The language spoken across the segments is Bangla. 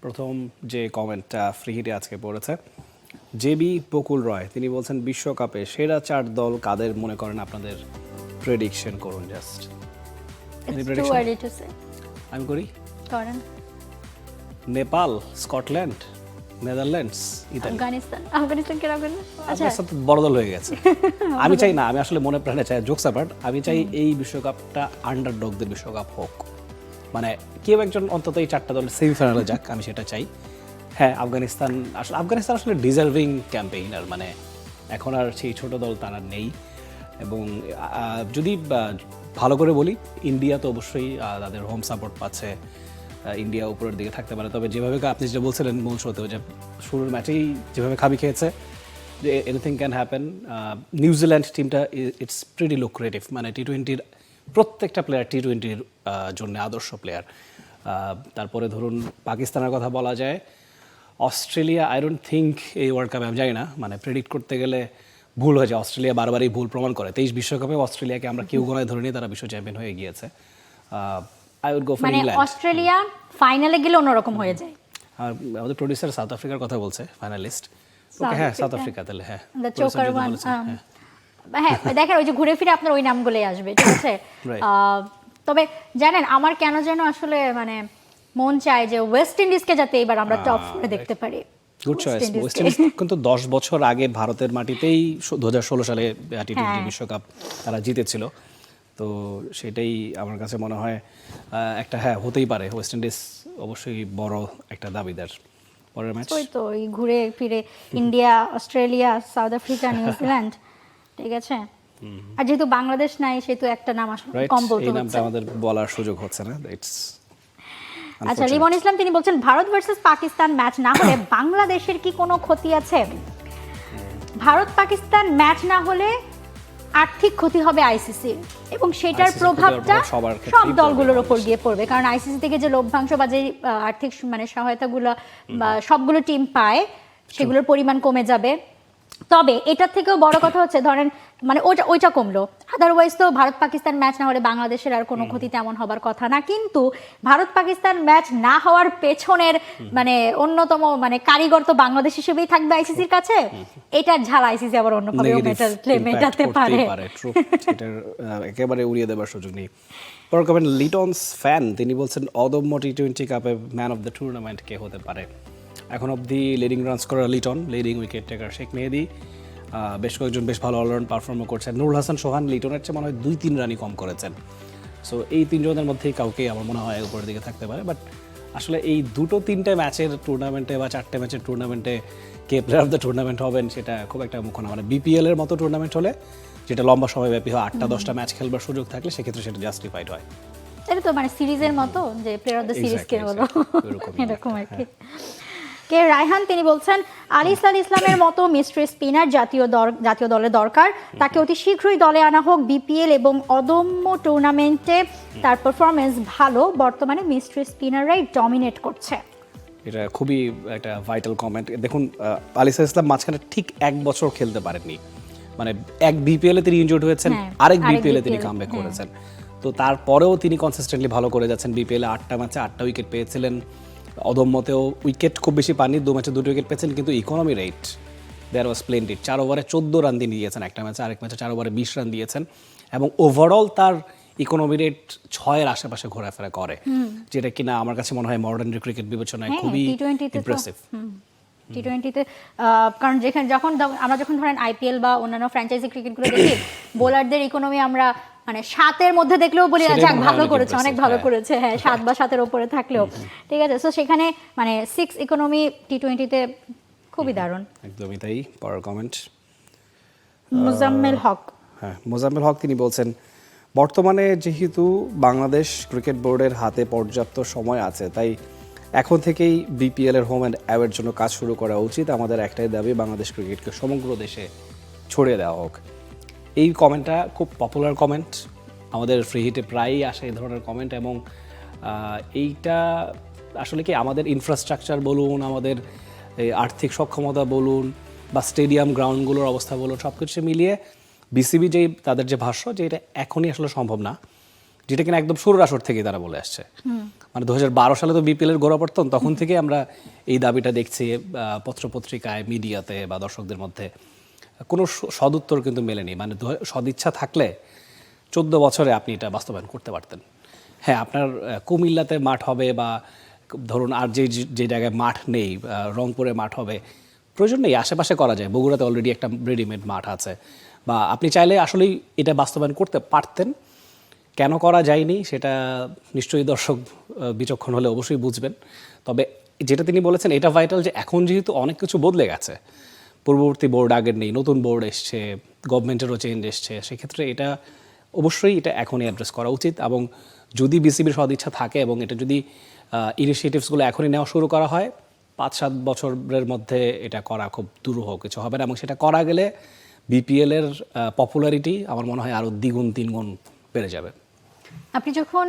প্রথম যে কমেন্টটা ফ্রি হিটে আজকে পড়েছে জেবি বকুল রয়, তিনি বলছেন বিশ্বকাপে সেরা 4 দল কাদের মনে করেন আপনাদের প্রেডিকশন করুন জাস্ট। আমি করি Nepal, Scotland, Netherlands, Italy. Afghanistan কেন করলেন? আচ্ছা তো বড় দল হয়ে গেছে। আমি চাই না, আমি আসলে মনে প্রাণে চাই জোকস অ্যাপার্ট, আমি চাই এই বিশ্বকাপটা আন্ডারডগদের বিশ্বকাপ হোক, মানে কেউ একজন অন্তত এই 4টা দলের সেমিফাইনালে যাক, আমি সেটা চাই। হ্যাঁ, আফগানিস্তান আসলে ডিজার্ভিং ক্যাম্পেইনার, মানে এখন আর সেই ছোট দল তারা নেই। এবং যদি ভালো করে বলি, ইন্ডিয়া তো অবশ্যই তাদের হোম সাপোর্ট পাচ্ছে, ইন্ডিয়া উপরের দিকে থাকতে পারে। তবে যেভাবে আপনি যেটা বলছিলেন মূল শোতেও, যে শুরুর ম্যাচেই যেভাবে খাবি খেয়েছে, যে এনিথিং ক্যান হ্যাপেন। নিউজিল্যান্ড টিমটা ইটস প্রিটি লুক্রেটিভ, মানে টি-20-র প্রত্যেকটা প্লেয়ার টি-20-র জন্য আদর্শ প্লেয়ার। তারপরে ধরুন পাকিস্তানের কথা বলা যায়, অস্ট্রেলিয়া আই ডোন্ট থিঙ্ক এই ওয়ার্ল্ড কাপে, আমি জানি না, মানে প্রেডিক্ট করতে গেলে ভুল হয়ে যায়। অস্ট্রেলিয়া বারবারই ভুল প্রমাণ করে। 23 বিশ্বকাপে অস্ট্রেলিয়াকে আমরা কেউ গোনায় ধরে নিয়ে তারা বিশ্ব চ্যাম্পিয়ন হয়ে গিয়েছে। I would go for England. Australia ফাইনালে গেলে অন্যরকম হয়ে যায়। আর আমাদের প্রোডিউসার সাউথ আফ্রিকার কথা বলছে, ফাইনালিস্ট। ওকে, হ্যাঁ, সাউথ আফ্রিকা তাহলে। হ্যাঁ, হ্যাঁ, দেখেন ওই যে ঘুরে ফিরে আপনার ওই নামগুলোই আসবে, ঠিক আছে। তবে জানেন আমার কেন যেন আসলে মানে মন চায় যে ওয়েস্ট ইন্ডিজকে যাতে এবার আমরা টপ 4-এ দেখতে পারি। Good choice. ওয়েস্ট ইন্ডিজ কিন্তু 10 বছর আগে ভারতের মাটিতেই 2016 সালে টি-20 বিশ্বকাপ তারা জিতেছিল। তো সেটাই আমার কাছে মনে হয় একটা, হ্যাঁ, হতেই পারে। ওয়েস্ট ইন্ডিজ অবশ্যই বড় একটা দাবিদার। পরের ম্যাচ ওই তো ওই ঘুরে ফিরে India, Australia, south Africa, New Zealand, ঠিক আছে। আর যেহেতু বাংলাদেশ নাই, সেহেতু একটা নাম আসলে কম বলতে হচ্ছে। এই নামটা আমাদের বলার সুযোগ হচ্ছে না। আচ্ছা, রিমন ইসলাম তিনি বলছেন ভারত ভার্সেস পাকিস্তান ম্যাচ না হলে বাংলাদেশের কি কোনো ক্ষতি আছে? ভারত পাকিস্তান ম্যাচ না হলে আর্থিক ক্ষতি হবে আইসিসির, এবং সেটার প্রভাবটা সব দলগুলোর উপর গিয়ে পড়বে। কারণ আইসিসি থেকে যে লভ্যাংশ বা যে আর্থিক মানে সহায়তাগুলো বা সবগুলো টিম পায়, সেগুলোর পরিমাণ কমে যাবে। তবে এটার থেকেও বড় কথা হচ্ছে, ধরেন মানে ওইটা কমলো, আদারওয়াইজ তো ভারত পাকিস্তান ম্যাচ না হলে বাংলাদেশের আর কোনো ক্ষতি তেমন হবার কথা না। কিন্তু ভারত পাকিস্তান ম্যাচ না হওয়ার পেছনের মানে অন্যতম মানে কারিগর তো বাংলাদেশ হিসেবেই থাকবে আইসিসির কাছে। এটার ঝাল আইসিসি আবার অন্যভাবে মেটাতে পারে। এটার একেবারে উড়িয়ে দেবার সুযোগ নেই। পরে কমেন্ট লিটনস ফ্যান, তিনি বলছেন অদম্য টি-20 কাপে ম্যান অফ দ্য টুর্নামেন্ট কে হতে পারে? এখন অবধি লিডিং রানস করা Liton, leading wicket taker Sheikh Mehedi, বেশ কয়েকজন বেশ ভালো অলরাউন্ড পারফর্মও করছেন। নুরুল হাসান সোহান লিটনের চেয়ে মনে হয় 2-3 রানই কম করেছেন। সো এই 3 জনের মধ্যেই কাউকে আমার মনে হয় উপরের দিকে থাকতে পারে। বাট আসলে এই 2-3টে ম্যাচের টুর্নামেন্টে বা 4টে ম্যাচের টুর্নামেন্টে কে প্লেয়ার অফ দ্য টুর্নামেন্ট হবেন সেটা খুব একটা মুখ্য না। মানে বিপিএল এর মতো টুর্নামেন্ট হলে, যেটা লম্বা সময়ব্যাপী হয়, 8টা-10টা ম্যাচ খেলবার সুযোগ থাকলে সেক্ষেত্রে সেটা জাস্টিফাইড হয়। এটা তো মানে সিরিজের মতো, যে প্লেয়ার অফ দ্য সিরিজ কে হলো এরকম আর কি। কে রায়হান তিনি বলছেন আলিস আল ইসলামের মতো মিস্ট্রি স্পিনার জাতীয় দলে দরকার, তাকে অতি শীঘ্রই দলে আনা হোক। বিপিএল এবং অদম্য টুর্নামেন্টে তার পারফরমেন্স ভালো, বর্তমানে মিস্ট্রি স্পিনাররাই ডমিনেট করছে। এটা খুবই একটা ভাইটাল কমেন্ট। দেখুন, আলিস আল ইসলাম মাঝখানে ঠিক 1 বছর খেলতে পারেননি, মানে এক বিপিএল এ তিনি ইনজুর্ড হয়েছেন, আরেক বিপিএল এ তিনি কামব্যাক করেছেন। তো তারপরেও তিনি কনসিস্টেন্টলি ভালো করে যাচ্ছেন। বিপিএল এ 8টা ম্যাচে 8টা উইকেট পেয়েছিলেন, অদম্যতেও উইকেট খুব বেশি পাননি, 2 ম্যাচে 2টি উইকেট পেয়েছেন, কিন্তু ইকোনমি রেট দেয়ার ওয়াজ স্প্লেন্ডিড। 4 ওভারে 14 রান দিয়ে দিয়েছেন একটা ম্যাচে, আরেক ম্যাচে 4 ওভারে 20 রান দিয়েছেন, এবং ওভারঅল তার ইকোনমি রেট 6-এর আশেপাশে ঘোরাফেরা করে, যেটা কিনা আমার কাছে মনে হয় মডার্ন ক্রিকেট বিবেচনায় খুবই ইমপ্রেসিভ। টি-20-তে কারণ আমরা যখন ধরেন আইপিএল বা অন্যান্য ফ্র্যাঞ্চাইজি ক্রিকেটগুলো দেখি, বোলারদের ইকোনমি আমরা মানে 7-এর মধ্যে দেখলেও বলি যাক ভালো করেছে, অনেক ভালো করেছে, হ্যাঁ 7 বা 7-এর উপরে থাকলেও, ঠিক আছে। সো সেখানে মানে 6 ইকোনমি টি-20-তে খুবই দারুণ। একদমই তাই। পরের কমেন্ট মোজাম্মেল হক। হ্যাঁ, মোজাম্মেল হক তিনি বলছেন বর্তমানে যেহেতু বাংলাদেশ ক্রিকেট বোর্ডের হাতে পর্যাপ্ত সময় আছে, তাই এখন থেকেই বিপিএল এর হোম অ্যান্ড অ্যাওয়ের জন্য কাজ শুরু করা উচিত। আমাদের একটাই দাবি, বাংলাদেশ ক্রিকেটকে সমগ্র দেশে ছড়িয়ে দেওয়া হোক। এই কমেন্টটা খুব পপুলার কমেন্ট, আমাদের ফ্রি হিটে প্রায়ই আসে এই ধরনের কমেন্ট। এবং এইটা আসলে কি আমাদের ইনফ্রাস্ট্রাকচার বলুন, আমাদের আর্থিক সক্ষমতা বলুন, বা স্টেডিয়াম গ্রাউন্ডগুলোর অবস্থা বলুন, সব কিছু মিলিয়ে বিসিবি তাদের যে ভাষ্য, যে এটা এখনই আসলে সম্ভব না, যেটা কিনা একদম শুরুর আসর থেকেই তারা বলে আসছে। মানে 2012 সালে তো বিপিএল এর গোড়াপত্তন, তখন থেকে আমরা এই দাবিটা দেখছি পত্রপত্রিকায়, মিডিয়াতে বা দর্শকদের মধ্যে। কোনো সদুত্তর কিন্তু মেলেনি। মানে সদিচ্ছা থাকলে 14 বছরে আপনি এটা বাস্তবায়ন করতে পারতেন। হ্যাঁ, আপনার কুমিল্লাতে মাঠ হবে বা ধরুন আর যে জায়গায় মাঠ নেই, রংপুরে মাঠ হবে, প্রয়োজন নেই, আশেপাশে করা যায়। বগুড়াতে অলরেডি একটা রেডিমেড মাঠ আছে, বা আপনি চাইলে আসলেই এটা বাস্তবায়ন করতে পারতেন। কেন করা যায়নি সেটা নিশ্চয়ই দর্শক বিচক্ষণ হলে অবশ্যই বুঝবেন। তবে যেটা তিনি বলেছেন এটা ভাইটাল, যে এখন যেহেতু অনেক কিছু বদলে গেছে, পূর্ববর্তী বোর্ড আগের নেই, নতুন বোর্ড এসছে, গভর্নমেন্টেরও চেঞ্জ এসছে, সেক্ষেত্রে এটা অবশ্যই এটা এখনই অ্যাড্রেস করা উচিত। এবং যদি বিসিবির সদিচ্ছা থাকে এবং এটা যদি ইনিশিয়েটিভসগুলো এখনই নেওয়া শুরু করা হয়, 5-7 বছরের মধ্যে এটা করা খুব দুরূহ কিছু হবে না। এবং সেটা করা গেলে বিপিএল এর পপুলারিটি আমার মনে হয় আরও দ্বিগুণ 3 গুণ বেড়ে যাবে। আপনি যখন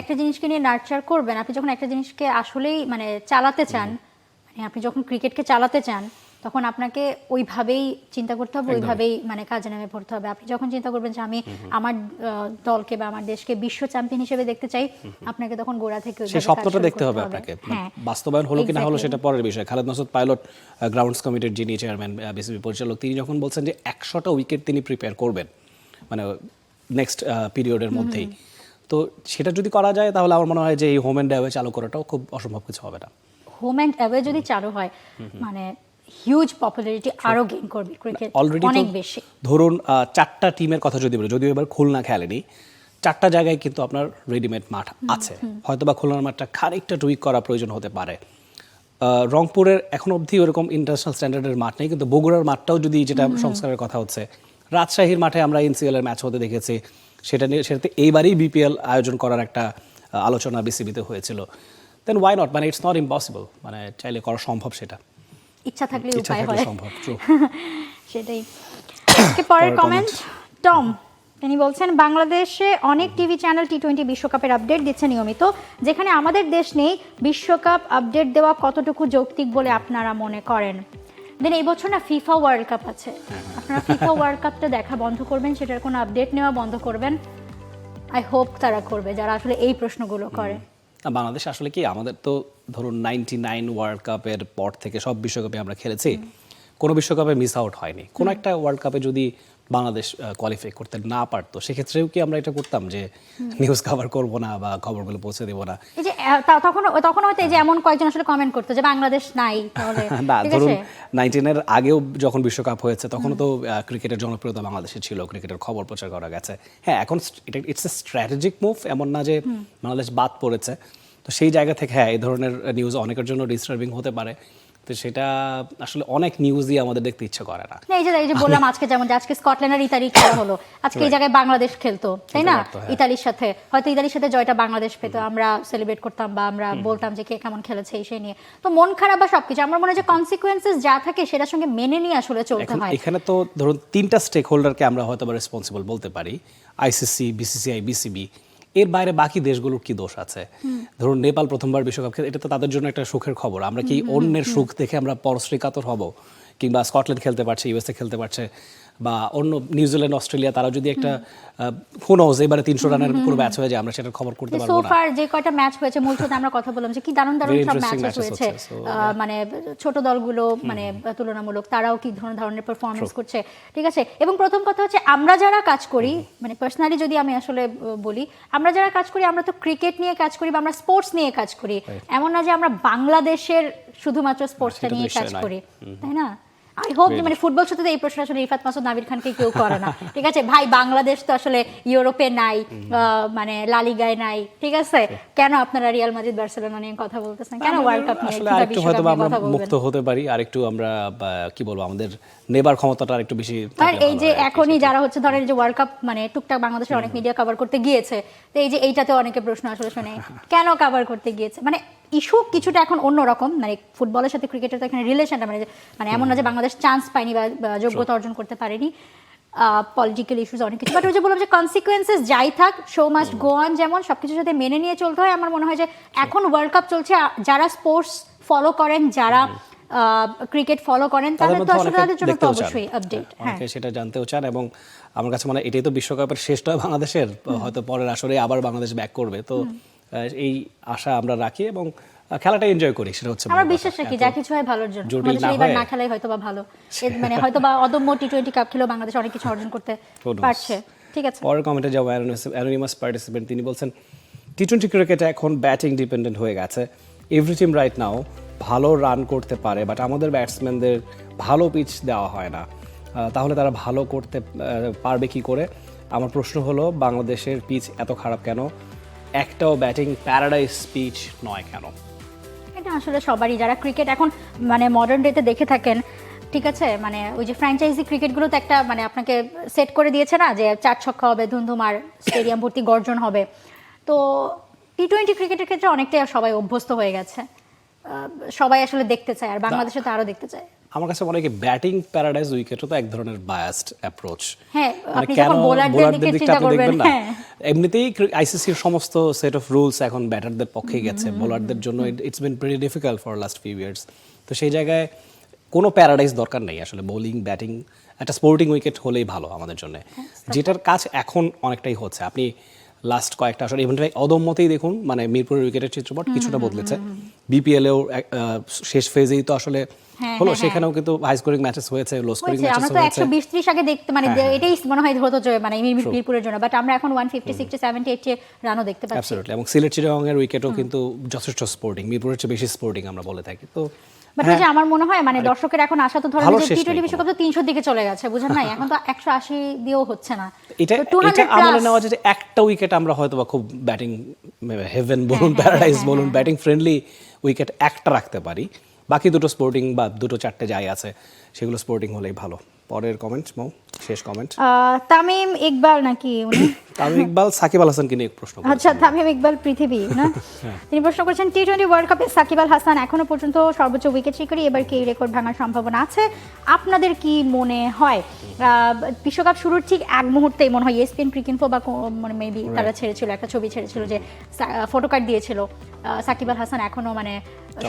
একটা জিনিসকে নিয়ে নার্চার করবেন, আপনি যখন একটা জিনিসকে আসলেই মানে চালাতে চান, মানে আপনি যখন ক্রিকেটকে চালাতে চান, তখন আপনাকে ওইভাবেই চিন্তা করতে হবে, ওইভাবেই মানে কাজে নেমে পড়তে হবে। আপনি যখন চিন্তা করবেন যে আমি আমার দলকে বা আমার দেশকে বিশ্ব চ্যাম্পিয়ন হিসেবে দেখতে চাই, আপনাকে তখন গোড়া থেকে সেই স্বপ্নটা দেখতে হবে আপনাকে। বাস্তবায়ন হলো কিনা হলো সেটা পরের বিষয়। খালেদ মাসুদ পাইলট, গ্রাউন্ডস কমিটির যিনি চেয়ারম্যান, বিসিবি পরিচালক, তিনি যখন বলছেন যে 100টা উইকেট তিনি প্রিপেয়ার করবেন মানে নেক্সট পিরিয়ডের মধ্যেই, তো সেটা যদি করা যায় তাহলে আমার মনে হয় যে এই হোম অ্যান্ড অ্যাওয়ে চালু করাটাও খুব অসম্ভব কিছু হবে না। হোম অ্যান্ড অ্যাওয়ে যদি চালু হয়, মানে হিউজ পপুলারিটি আরো গেইন করবে ক্রিকেট অনেক বেশি। ধরুন 4টা টিমের কথা যদি বলি, যদিও এবার খুলনা খেলেনি, 4টা জায়গায় কিন্তু আপনার রেডিমেড মাঠ আছে। হয়তোবা খুলনার মাঠটা খানিকটা টুইক করা প্রয়োজন হতে পারে। রংপুরের এখন অবধি ওরকম ইন্টারন্যাশনাল স্ট্যান্ডার্ডের মাঠ নেই, কিন্তু বগুড়ার মাঠটাও যদি, যেটা সংস্কারের কথা হচ্ছে, রাজশাহীর মাঠে আমরা এনসিএল এর ম্যাচ হতে দেখেছি, সেটাতে এইবারই বিপিএল আয়োজন করার একটা আলোচনা বিসিবিতে হয়েছিল। দেন ওয়াই নট, মানে ইটস নট ইম্পসিবল, মানে চাইলে করা সম্ভব, সেটা ইচ্ছা থাকলে উপায় হয়, সম্ভব। সেটাই। পরের কমেন্ট টম, তিনি বলছেন বাংলাদেশে অনেক টিভি চ্যানেল টি-20 বিশ্বকাপের আপডেট দিচ্ছে নিয়মিত, যেখানে আমাদের দেশ নেই, বিশ্বকাপ আপডেট দেওয়া কতটুকু যৌক্তিক বলে আপনারা মনে করেন? দেন এই বছর না ফিফা ওয়ার্ল্ড কাপ আছে, আপনারা ফিফা ওয়ার্ল্ড কাপটা দেখা বন্ধ করবেন, সেটার কোনো আপডেট নেওয়া বন্ধ করবেন। আই হোপ তারা করবে যারা আসলে এই প্রশ্নগুলো করে। বাংলাদেশ আসলে কি, আমাদের তো ধরুন 99 ওয়ার্ল্ড কাপের পর থেকে সব বিশ্বকাপে আমরা খেলেছি, কোনো বিশ্বকাপে মিস আউট হয়নি। কোনো একটা ওয়ার্ল্ড কাপে যদি বাংলাদেশ কোয়ালিফাই করতে না পারতো, সেক্ষেত্রেও কি আমরা এটা করতাম যে নিউজ কভার করব না বা খবরগুলো পৌঁছে দেবো না? এই যে তখন হয়তো এই যে এমন কয়েকজন আসলে কমেন্ট করতো যে বাংলাদেশ নাই, তাহলে না, ধরুন 19 আগেও যখন বিশ্বকাপ হয়েছে তখনও তো ক্রিকেটের জনপ্রিয়তা বাংলাদেশে ছিল, ক্রিকেটের খবর প্রচার করা গেছে। হ্যাঁ, এখন ইটস এ স্ট্র্যাটেজিক মুভ, এমন না যে বাংলাদেশ বাদ পড়েছে। তো সেই জায়গা থেকে হ্যাঁ, এই ধরনের নিউজ অনেকের জন্য ডিস্টার্বিং হতে পারে। তো সেটা আসলে অনেক নিউজই আমাদের দেখতে ইচ্ছে করে না। এই যে বললাম আজকে, যেমন আজকে স্কটল্যান্ড আর ইতালি খেলা হলো, আজকে এই জায়গায় বাংলাদেশ খেলতো, তাই না? ইতালির সাথে, হয়তো ইতালির সাথে জয়টা বাংলাদেশ পেত, আমরা সেলিব্রেট করতাম বা আমরা বলতাম যে কে কেমন খেলেছে সেই নিয়ে। তো মন খারাপ বা সবকিছু, আমার মনে হয় যে কনসিকুয়েন্সেস যা থাকে সেটার সঙ্গে মেনে নিয়ে আসলে চলতে হয়। এখানে তো ধরুন 3টা স্টেক হোল্ডারকে আমরা হয়তো রেসপন্সিবল বলতে পারি, আইসিসি, বিসিসিআই, বিসিবি। এর বাইরে বাকি দেশগুলোর কি দোষ আছে? ধরুন নেপাল প্রথমবার বিশ্বকাপ খেলে, এটা তো তাদের জন্য একটা সুখের খবর। আমরা কি অন্যের সুখ দেখে আমরা পরশ্রী কাতর হব? কিংবা স্কটল্যান্ড খেলতে পারছে, ইউএসএ খেলতে পারছে, বা অন্য নিউজিল্যান্ড, অস্ট্রেলিয়া, তারা যদি একটা হোনোজ এবারে 300 রানের পুরো ম্যাচ হয়ে যায়, আমরা সেটার খবর করতে পারবো না। সো ফার যে কয়টা ম্যাচ হয়েছে, মূল কথা আমরা কথা বললাম যে কি দারুণ সব ম্যাচ হয়েছে, মানে ছোট দলগুলো মানে তুলনামূলক তারাও কি ধরনের পারফরমেন্স করছে, ঠিক আছে। এবং প্রথম কথা হচ্ছে আমরা যারা কাজ করি, মানে পার্সোনালি যদি আমি আসলে বলি, আমরা যারা কাজ করি, আমরা তো ক্রিকেট নিয়ে কাজ করি বা আমরা স্পোর্টস নিয়ে কাজ করি। এমন না যে আমরা বাংলাদেশের শুধুমাত্র স্পোর্টসটা নিয়ে কাজ করি, তাই না? আই হোপ যে মানে ফুটবল শুধু এই প্রশ্ন আসলে রিফাত মাসুদ, নাবির খানকে কেউ করে না, ঠিক আছে ভাই? বাংলাদেশ তো আসলে ইউরোপে নাই, মানে লা লিগায় নাই, ঠিক আছে? কেন আপনারা রিয়াল মাদ্রিদ, বার্সেলোনা নিয়ে কথা বলতেছেন? কেন ওয়ার্ল্ড কাপ নিয়ে? আসলে আরেকটু হয়তো আমরা মুক্ত হতে পারি, আরেকটু আমরা কি বলবো, আমাদের নেবার ক্ষমতাটা আরেকটু বেশি। আর এই যে এখনই যারা হচ্ছে ধরেন যে ওয়ার্ল্ড কাপ মানে টুকটাক বাংলাদেশের অনেক মিডিয়া কভার করতে গিয়েছে, তো এই যে এইটাতে অনেকে প্রশ্ন আসলে শুনে কেন কভার করতে গিয়েছে, মানে ইস্যু কিছুটা এখন অন্যরকম, মানে ফুটবলের সাথে ক্রিকেটের তো এখানে রিলেশনটা মানে এমন না যে বাংলাদেশ চান্স পায়নি বা যোগ্যতা অর্জন করতে পারেনি, পলিটিক্যাল ইস্যুস অনেক কিছু। বাট ওই যে বললাম যে কনসিকুয়েন্সেস যাই থাক, শো মাস্ট গো অন, যেমন সবকিছুর সাথে মেনে নিয়ে চলতে হয়। আমার মনে হয় যে এখন ওয়ার্ল্ড কাপ চলছে, যারা স্পোর্টস ফলো করেন, যারা ক্রিকেট ফলো করেন তাদের তো আসলে তাদের জন্য তো অবশ্যই আপডেট। অনেকে সেটা জানতেও চান এবং আমার কাছে মনে হয় এটাই তো বিশ্বকাপের শেষটা বাংলাদেশের, হয়তো পরের আসরে আবার বাংলাদেশ ব্যাক করবে, তো এই আশা আমরা রাখি এবং খেলাটা এনজয় করি, সেটা হচ্ছে আমরা বিশ্বাস রাখি যা কিছু হয় ভালোর জন্য। বাংলাদেশ এবার না খেলাই হয়তো বা ভালো, মানে হয়তো বা অদম্য টি20 কাপ খেলেও বাংলাদেশ অনেক কিছু অর্জন করতে পারছে। ঠিক আছে, পরের কমেন্টে যাবো। অ্যানোনিমাস পার্টিসিপেন্ট তিনি বলছেন টি20 ক্রিকেটে এখন ব্যাটিং ডিপেন্ডেন্ট হয়ে গেছে, এভরি টিম রাইট নাও ভালো রান করতে পারে, বাট আমাদের ব্যাটসম্যানদের ভালো পিচ দেওয়া হয় না, তাহলে তারা ভালো করতে পারবে কি করে? আমার প্রশ্ন হলো বাংলাদেশের পিচ এত খারাপ কেন? একটাও ব্যাটিং প্যারাডাইস পিচ নয় কেন? এটা আসলে সবারই যারা ক্রিকেট এখন মানে মডার্ন ডেতে দেখে থাকেন, ঠিক আছে, মানে ওই যে ফ্র্যাঞ্চাইজি ক্রিকেটগুলো তো একটা মানে আপনাকে সেট করে দিয়েছে না যে 4 ছক্কা হবে, ধুমধুমার স্টেডিয়াম ভর্তি গর্জন হবে। তো টি20 ক্রিকেটের ক্ষেত্রে অনেকটাই সবাই অভ্যস্ত হয়ে গেছে, সবাই আসলে দেখতে চায়, আর বাংলাদেশে তো আরো দেখতে চায়। আমার কাছে মনে হয় কি ব্যাটিং প্যারাডাইস উইকেটও তো এক ধরনের বায়াসড অ্যাপ্রোচ। হ্যাঁ, আপনি যখন বোলারদের দিকে চিন্তা করবেন, হ্যাঁ এমনিতেই আইসিসির সমস্ত সেট অফ রুলস এখন ব্যাটারদের পক্ষে গেছে, বোলারদের জন্য it's been very difficult for last few years. তো সেই জায়গায় কোনো প্যারাডাইস দরকার নেই আসলে, বোলিং ব্যাটিং একটা স্পোর্টিং উইকেট হলেই ভালো আমাদের জন্য, যেটার কাজ এখন অনেকটাই হচ্ছে। আপনি লাস্ট কয়েকটা আসলে ইভেন্টে অদম্যতেই দেখুন, মানে মিরপুরের উইকেটের চিত্রপট কিছুটা বদলেছে। বিপিএলেও শেষ ফেজেই তো আসলে হলো, সেখানেও কিন্তু হাই স্কোরিং ম্যাচেস হয়েছে, লো স্কোরিং ম্যাচেস আমরা তো 120-30 আগে দেখতে মানে এটাই মনে হয় হতো যে মানে মিরপুরের জন্য, বাট আমরা এখন 150, 60, 70, 80 রানও দেখতে পাচ্ছি। অ্যাবসলিউটলি, এবং সিলেট চিটাগং এর উইকেটও কিন্তু যথেষ্ট স্পোর্টিং, মিরপুরের চেয়ে বেশি স্পোর্টিং আমরা বলে থাকি। তো বাট এই যে আমার মনে হয় মানে দর্শকের এখন আশা তো ধরেন যে টি20 বিশ্বকাপ তো 300 দিকে চলে গেছে, বুঝেন নাই, এখন তো 180 দিয়েও হচ্ছে না। এটা আমলে নেওয়া যায় যে একটা উইকেট আমরা হয়তো বা খুব ব্যাটিং হেভেন বলুন, প্যারাডাইস বলুন, ব্যাটিং ফ্রেন্ডলি উইকেট একটা রাখতে পারি, বাকি দুটো স্পোর্টিং বা দুটো চারটে যাই আছে সেগুলো স্পোর্টিং হলেই ভালো। পরের কমেন্ট, শেষ কমেন্ট, তামিম ইকবাল নাকি উনি? তামিম ইকবাল সাকিব আল হাসানকে নিয়ে প্রশ্ন। আচ্ছা, তামিম ইকবাল পৃথিবী না, তিনি প্রশ্ন করেছেন টি20 ওয়ার্ল্ড কাপে সাকিব আল হাসান এখনো পর্যন্ত সর্বোচ্চ উইকেট শিকারী, এবার কি রেকর্ড ভাঙার সম্ভাবনা আছে? আপনাদের কি মনে হয়? বিশ্বকাপ শুরুর ঠিক এক মুহূর্তেই মনে হয় ESPN ক্রিকইনফো বা মানে মেবি তারা ছেড়েছিল একটা ছবি ছেড়েছিল যে ফটো কার্ড দিয়েছিল সাকিব আল হাসান এখনো মানে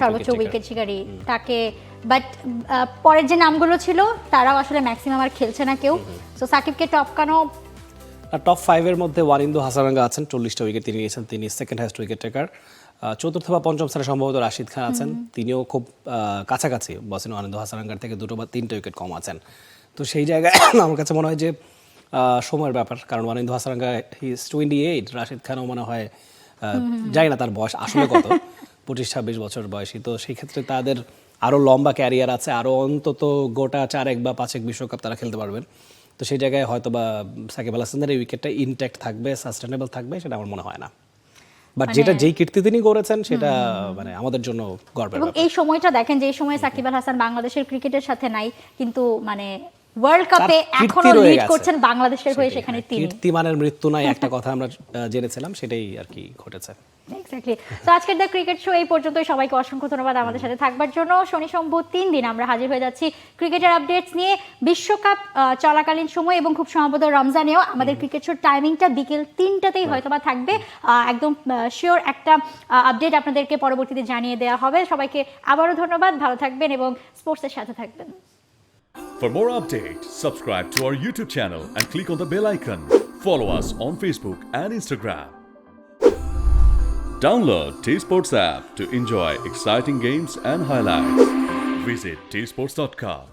সর্বোচ্চ উইকেট শিকারী তাকে, বাট পরের যে নামগুলো ছিল তারাও আসলে ম্যাক্সিমাম আর খেলছে না কেউ। সো সাকিবকে টপ 5 এর মধ্যে ওয়ানিন্দু হাসারাঙ্গা আছেন, 40টা উইকেট তিনি নিয়েছেন, তিনি সেকেন্ড হাইয়েস্ট উইকেট টেকার। চতুর্থ বা পঞ্চম স্থানে সম্ভবত রাশিদ খান আছেন, তিনিও খুব কাছাকাছি বসেন ওয়ানিন্দু হাসারাঙ্গার থেকে 2 বা 3টা উইকেট কম আছেন। তো সেই জায়গায় আমার কাছে মনে হয় যে সময়ের ব্যাপার, কারণ ওয়ানিন্দু হাসারাঙ্গা হি ইজ 28, রাশিদ খানও মনে হয় জানি না তার বয়স আসলে কত, 25-26 বছর বয়সী। তো সেই ক্ষেত্রে তাদের আরও লম্বা ক্যারিয়ার আছে, আরও অন্তত গোটা 4 বা 5 বিশ্বকাপ তারা খেলতে পারবেন। তো সেই জায়গায় হয়তো বা সাকিব আল হাসানের এই উইকেটটা ইনট্যাক্ট থাকবে, সাস্টেনেবল থাকবে, সেটা আমার মনে হয় না। বাট যেটা যেই কীর্তি তিনি করেছেন সেটা মানে আমাদের জন্য গর্বের। এবং এই সময়টা দেখেন যে এই সময় সাকিব আল হাসান বাংলাদেশের ক্রিকেটের সাথে নাই, কিন্তু মানে ওয়ার্ল্ড কাপে এখনো লিড করছেন বাংলাদেশের হয়ে, সেখানে তিনি কীর্তিমানের মৃত্যু নাই একটা কথা আমরা জেনেছিলাম, সেটাই আর কি ঘটেছে। এক্স্যাক্টলি। তো আজকের দ্য ক্রিকেট শো এই পর্যন্তই। সবাইকে অসংখ্য ধন্যবাদ আমাদের সাথে থাকবার জন্য। শনি সোম বুধ 3 দিন আমরা হাজির হয়ে যাচ্ছি ক্রিকেটের আপডেটস নিয়ে। বিশ্বকাপ চলাকালীন সময় এবং খুব সম্ভবত রমজানেও আমাদের ক্রিকেট শোর টাইমিংটা বিকেল 3টাতেই হয়তোবা থাকবে। একদম শিওর একটা আপডেট আপনাদেরকে পরবর্তীতে জানিয়ে দেওয়া হবে। সবাইকে আবারও ধন্যবাদ, ভালো থাকবেন এবং স্পোর্টসের সাথে থাকবেন। For more updates, subscribe to our YouTube channel and click on the bell icon. Follow us on Facebook and Instagram. Download T-Sports app to enjoy exciting games and highlights. Visit tsports.com.